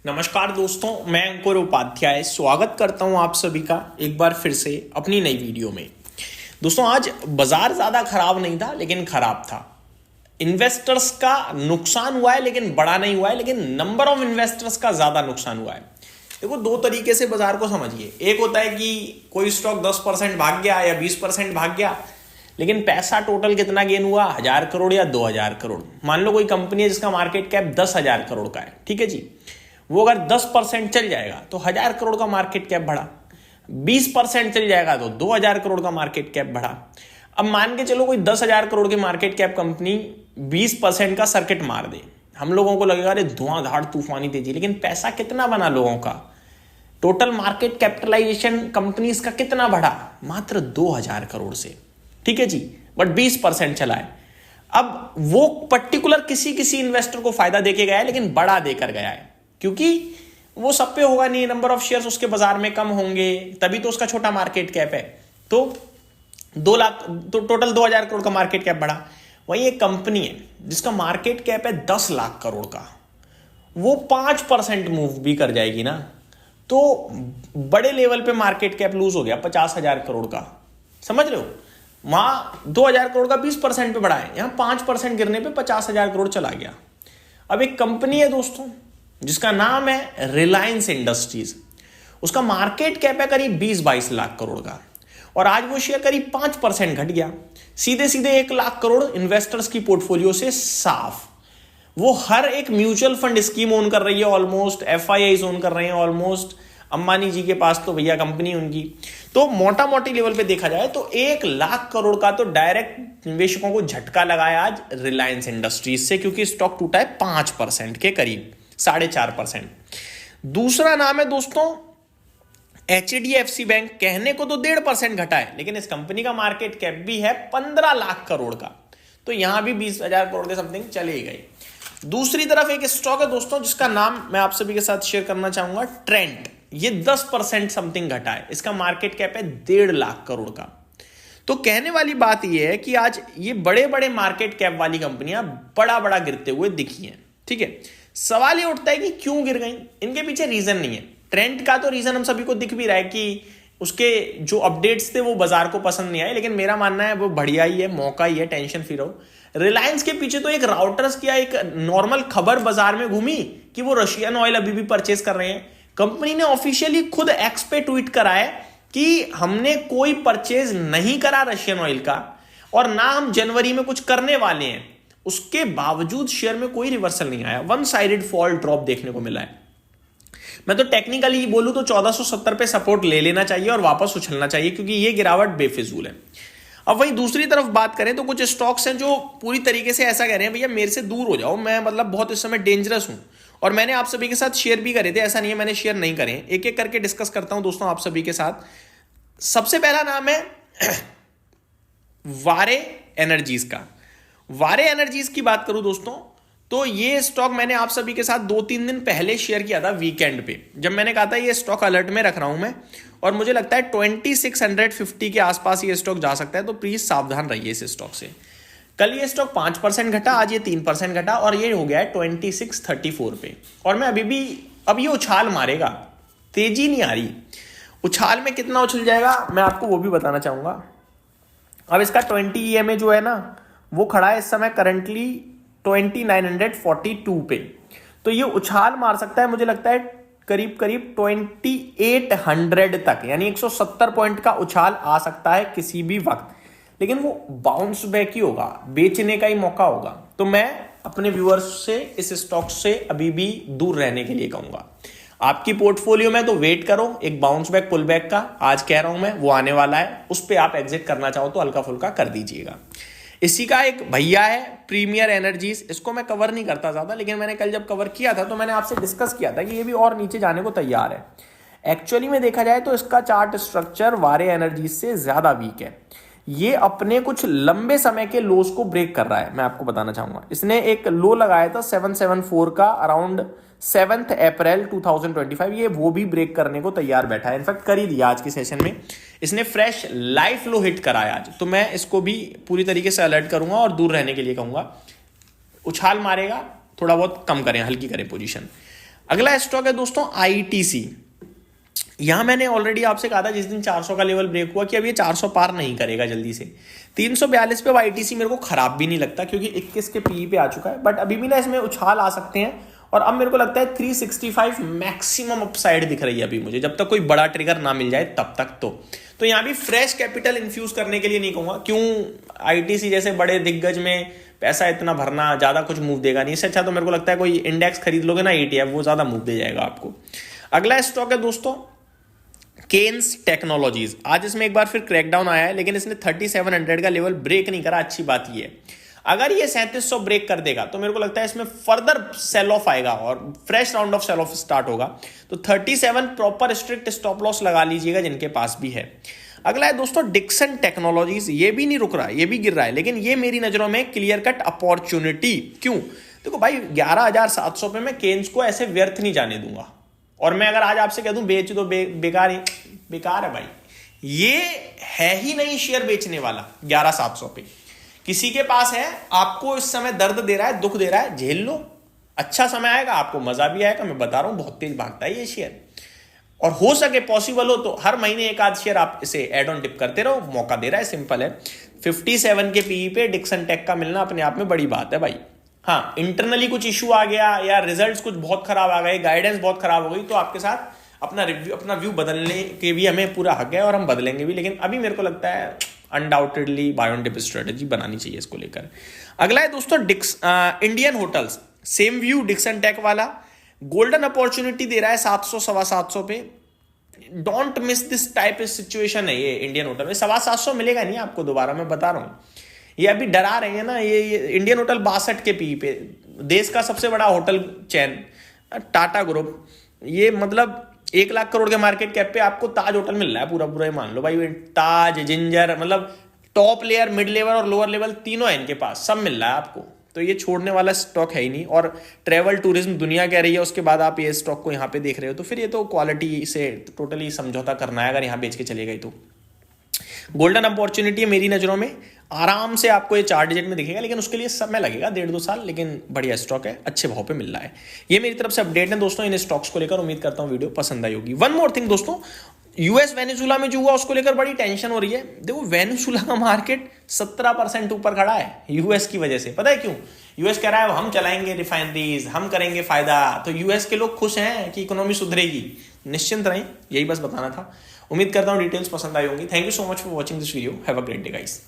नमस्कार दोस्तों, मैं अंकुर उपाध्याय स्वागत करता हूं आप सभी का एक बार फिर से अपनी नई वीडियो में। दोस्तों, आज बाजार ज़्यादा खराब नहीं था लेकिन खराब था। इन्वेस्टर्स का नुकसान हुआ है लेकिन बड़ा नहीं हुआ है, लेकिन नंबर ऑफ इन्वेस्टर्स का ज़्यादा नुकसान हुआ है। देखो, दो तरीके से बाजार को समझिए। एक होता है कि कोई स्टॉक 10% भाग गया या 20% भाग गया, लेकिन पैसा टोटल कितना गेन हुआ, 1000 करोड़ या 2000 करोड़। मान लो कोई कंपनी है जिसका मार्केट कैप 10,000 करोड़ का है, ठीक है जी। वो अगर 10% चल जाएगा तो 1000 करोड़ का मार्केट कैप बढ़ा, 20% चल जाएगा तो 2000 करोड़ का मार्केट कैप बढ़ा। अब मान के चलो कोई 10,000 करोड़ की मार्केट कैप कंपनी 20% का सर्किट मार दे, हम लोगों को लगेगा अरे धुआंधार तूफानी तेजी, लेकिन पैसा कितना बना लोगों का, टोटल मार्केट कैपिटलाइजेशन कंपनीज का कितना बढ़ा, मात्र 2000 करोड़ से, ठीक है जी। बट 20% चला है। अब वो पर्टिकुलर किसी इन्वेस्टर को फायदा देके गया है, लेकिन बड़ा देकर गया है, क्योंकि वो सब पे होगा नहीं, नंबर ऑफ शेयर्स उसके बाजार में कम होंगे, तभी तो उसका छोटा मार्केट कैप है। तो 2 लाख, तो टोटल 2000 करोड़ का मार्केट कैप बढ़ा। वहीं एक कंपनी है जिसका मार्केट कैप है 10 लाख करोड़ का, वो 5% मूव भी कर जाएगी ना, तो बड़े लेवल पे मार्केट कैप लूज हो गया 50,000 करोड़ का। समझ रहे हो, वहां 2000 करोड़ का 20% पे बढ़ा है, यहां 5% गिरने पे 50,000 करोड़ चला गया। अब एक कंपनी है दोस्तों जिसका नाम है रिलायंस इंडस्ट्रीज, उसका मार्केट कैप है करीब 20-22 लाख करोड़ का, और आज वो शेयर करीब 5% घट गया, सीधे सीधे 1 लाख करोड़ इन्वेस्टर्स की पोर्टफोलियो से साफ। वो हर एक म्यूचुअल फंड स्कीम ओन कर रही है, ऑलमोस्ट एफआईआईज ओन कर रहे हैं, ऑलमोस्ट अंबानी जी के पास तो भैया कंपनी उनकी। तो मोटा मोटी लेवल पे देखा जाए तो 1 लाख करोड़ का तो डायरेक्ट निवेशकों को झटका लगाया आज रिलायंस इंडस्ट्रीज से, क्योंकि स्टॉक टूटा है 5% के करीब, 4.5%। दूसरा नाम है दोस्तों HDFC बैंक, कहने को तो 1.5% घटा है, लेकिन इस कंपनी का मार्केट कैप भी है 15 लाख करोड़ का, तो यहां भी 20,000 करोड़ के समथिंग चले गए। दूसरी तरफ एक स्टॉक है दोस्तों जिसका नाम मैं आप सभी के साथ शेयर करना चाहूंगा, ट्रेंट। ये 10% समथिंग घटा है, इसका मार्केट कैप है 1.5 लाख करोड़ का। तो कहने वाली बात यह है कि आज ये बड़े बड़े मार्केट कैप वाली कंपनियां बड़ा बड़ा गिरते हुए दिखी हैं, ठीक है। सवाल ये उठता है कि क्यों गिर गई, इनके पीछे रीजन नहीं है। ट्रेंड का तो रीजन हम सभी को दिख भी रहा है कि उसके जो अपडेट्स थे वो बाजार को पसंद नहीं आए, लेकिन मेरा मानना है वो बढ़िया ही है, मौका ही है, टेंशन फ्री रहो। रिलायंस के पीछे तो एक राउटर्स की एक नॉर्मल खबर बाजार में घूमी कि वो रशियन ऑयल अभी भी परचेज कर रहे हैं। कंपनी ने ऑफिशियली खुद एक्स पे ट्वीट करा है कि हमने कोई परचेज नहीं करा रशियन ऑयल का, और ना हम जनवरी में कुछ करने वाले हैं। उसके बावजूद शेयर में कोई रिवर्सल नहीं आया, वन साइडेड फॉल ड्रॉप देखने को मिला है। मैं तो टेक्निकली बोलूं तो 1470 पे सपोर्ट ले लेना चाहिए और वापस उछलना चाहिए, क्योंकि ये गिरावट बेफिजूल है। अब वहीं दूसरी तरफ बात करें तो कुछ स्टॉक्स हैं जो पूरी तरीके से ऐसा कह रहे हैं भैया मेरे से दूर हो जाओ, मैं मतलब बहुत इस समय डेंजरस हूं, और मैंने आप सभी के साथ शेयर भी करे थे, ऐसा नहीं है मैंने शेयर नहीं करे। एक एक करके डिस्कस करता हूं दोस्तों आप सभी के साथ। सबसे पहला नाम है वारे एनर्जीज का। वारे एनर्जीज की बात करूं दोस्तों तो ये स्टॉक मैंने आप सभी के साथ 2-3 दिन पहले शेयर किया था वीकेंड पे, जब मैंने कहा था ये स्टॉक अलर्ट में रख रहा हूं मैं, और मुझे लगता है 2650 के आसपास ये स्टॉक जा सकता है, तो प्लीज सावधान रहिए इस स्टॉक से। कल ये स्टॉक 5% घटा, आज ये 3% घटा, और ये हो गया है 2634 पे। और मैं अब ये उछाल मारेगा, तेजी नहीं आ रही। उछाल में कितना उछल जाएगा मैं आपको वो भी बताना चाहूंगा। अब इसका 20 EMA जो है ना वो खड़ा है इस समय करंटली 2942 पे, तो ये उछाल मार सकता है मुझे लगता है करीब करीब 2800 तक, यानी 170 पॉइंट का उछाल आ सकता है किसी भी वक्त, लेकिन वो बाउंस बैक ही होगा, बेचने का ही मौका होगा। तो मैं अपने व्यूअर्स से इस स्टॉक से अभी भी दूर रहने के लिए कहूंगा। आपकी पोर्टफोलियो में तो वेट करो एक बाउंस बैक पुल बैक का, आज कह रहा हूं मैं, वो आने वाला है, उस पर आप एग्जिट करना चाहो तो हल्का फुल्का कर दीजिएगा। इसी का एक भैया है प्रीमियर एनर्जीज, इसको मैं कवर नहीं करता ज्यादा, लेकिन मैंने कल जब कवर किया था तो मैंने आपसे डिस्कस किया था कि ये भी और नीचे जाने को तैयार है। एक्चुअली में देखा जाए तो इसका चार्ट स्ट्रक्चर वारे एनर्जीज से ज्यादा वीक है। ये अपने कुछ लंबे समय के लोस को ब्रेक कर रहा है, मैं आपको बताना चाहूंगा। इसने एक लो लगाया था 774 का अराउंड 7 अप्रैल 2025, ये वो भी ब्रेक करने को तैयार बैठा है, इनफैक्ट कर ही दिया आज के सेशन में। इसने फ्रेश लाइफ लो हिट कराया आज, तो मैं इसको भी पूरी तरीके से अलर्ट करूंगा और दूर रहने के लिए कहूंगा। उछाल मारेगा, थोड़ा बहुत कम करें, हल्की करें पोजीशन। अगला स्टॉक है दोस्तों आईटीसी। यहां मैंने ऑलरेडी आपसे कहा था जिस दिन 400 का लेवल ब्रेक हुआ कि अब ये 400 पार नहीं करेगा जल्दी से। 342 पे आईटीसी मेरे को खराब भी नहीं लगता क्योंकि 21 के पीई पे आ चुका है, बट अभी भी ना इसमें उछाल आ सकते हैं। और अब मेरे को लगता है 365 मैक्सिमम अपसाइड दिख रही है अभी मुझे, जब तक कोई बड़ा ट्रिगर ना मिल जाए तब तक। तो यहां भी फ्रेश कैपिटल इन्फ्यूज करने के लिए नहीं कहूंगा, क्यों आईटीसी जैसे बड़े दिग्गज में पैसा इतना भरना, ज्यादा कुछ मूव देगा नहीं। इससे अच्छा तो मेरे को लगता है कोई इंडेक्स खरीद लोगे ना ईटीएफ, वो ज्यादा मूव दे जाएगा आपको। अगला स्टॉक है दोस्तों केन्स टेक्नोलॉजीज। आज इसमें एक बार फिर क्रैकडाउन आया है, लेकिन इसने 3700 का लेवल ब्रेक नहीं करा। अच्छी बात ये है, अगर ये 3700 ब्रेक कर देगा तो मेरे को लगता है इसमें फर्दर सेल ऑफ आएगा और fresh round of sell off start होगा। तो 37 प्रॉपर स्ट्रिक्ट स्टॉप लॉस लगा लीजिएगा जिनके पास भी है। अगला है दोस्तों डिक्सन टेक्नोलॉजीज। ये भी नहीं रुक रहा, ये भी गिर रहा है, लेकिन ये मेरी नजरों में क्लियर कट अपॉर्चुनिटी। क्यों? देखो भाई 11700 पे मैं केन्स को ऐसे व्यर्थ नहीं जाने दूंगा। और मैं अगर आज आपसे कह दूं बेच दो, बेकार है भाई। ये है ही नहीं शेयर बेचने वाला 11700 पे। किसी के पास है, आपको इस समय दर्द दे रहा है, दुख दे रहा है, झेल लो। अच्छा समय आएगा, आपको मजा भी आएगा। मैं बता रहा हूं बहुत तेज भागता है ये शेयर। और हो सके पॉसिबल हो तो हर महीने एक आध शेयर आप इसे एड ऑन डिप करते रहो, मौका दे रहा है, सिंपल है। 57 के पीई पे डिक्सन टेक का मिलना अपने आप में बड़ी बात है भाई। हाँ, इंटरनली कुछ इशू आ गया या रिजल्ट्स कुछ बहुत खराब आ गए, गाइडेंस बहुत खराब हो गई, तो आपके साथ अपना व्यू बदलने के भी हमें पूरा हक है और हम बदलेंगे भी। लेकिन अभी मेरे को लगता है undoubtedly buy on dip strategy बनानी चाहिए इसको लेकर। अगला है दोस्तों Indian hotels. Same view Dixon tech वाला, गोल्डन अपॉर्चुनिटी दे रहा है 700 सवा 700 पे। Don't miss this type situation है ये इंडियन होटल में। 725 मिलेगा नहीं आपको, दोबारा मैं बता रहा हूं। ये अभी डरा रहे हैं ना, ये इंडियन होटल 62 के पी पे, देश का सबसे बड़ा होटल चैन टाटा ग्रुप, ये मतलब 1 लाख करोड़ के मार्केट कैप पे आपको ताज होटल मिल रहा है पूरा ये मान लो भाई। ताज, जिंजर, मतलब टॉप लेयर, मिड लेवल और लोअर लेवल तीनों है इनके पास, सब मिल रहा है आपको। तो ये छोड़ने वाला स्टॉक है ही नहीं। और ट्रेवल टूरिज्म दुनिया कह रही है, उसके बाद आप ये स्टॉक को यहाँ पे देख रहे हो, तो फिर ये तो क्वालिटी से टोटली समझौता करना है अगर यहाँ बेच के चले गई तो। गोल्डन अपॉर्चुनिटी है मेरी नजरों में। आराम से आपको ये चार्ट डिजिट में दिखेगा, लेकिन उसके लिए समय लगेगा 1.5-2 साल, लेकिन बढ़िया स्टॉक है, अच्छे भाव पे मिल रहा है। ये मेरी तरफ से अपडेट है दोस्तों इन स्टॉक्स को लेकर। उम्मीद करता हूं वीडियो पसंद आई होगी। वन मोर थिंग दोस्तों, यूएस वेनेजुला में जो हुआ उसको लेकर बड़ी टेंशन हो रही है। देखो वेनेजुला का मार्केट 17% ऊपर खड़ा है यूएस की वजह से। पता है क्यों? यूएस कह रहा है हम चलाएंगे रिफाइनरीज, हम करेंगे फायदा। तो यूएस के लोग खुश हैं कि इकोनॉमी सुधरेगी। निश्चिंत रहें, यही बस बताना था। उम्मीद करता हूं डिटेल्स पसंद आई होंगी। Thank you so much for watching this video. Have a great day guys.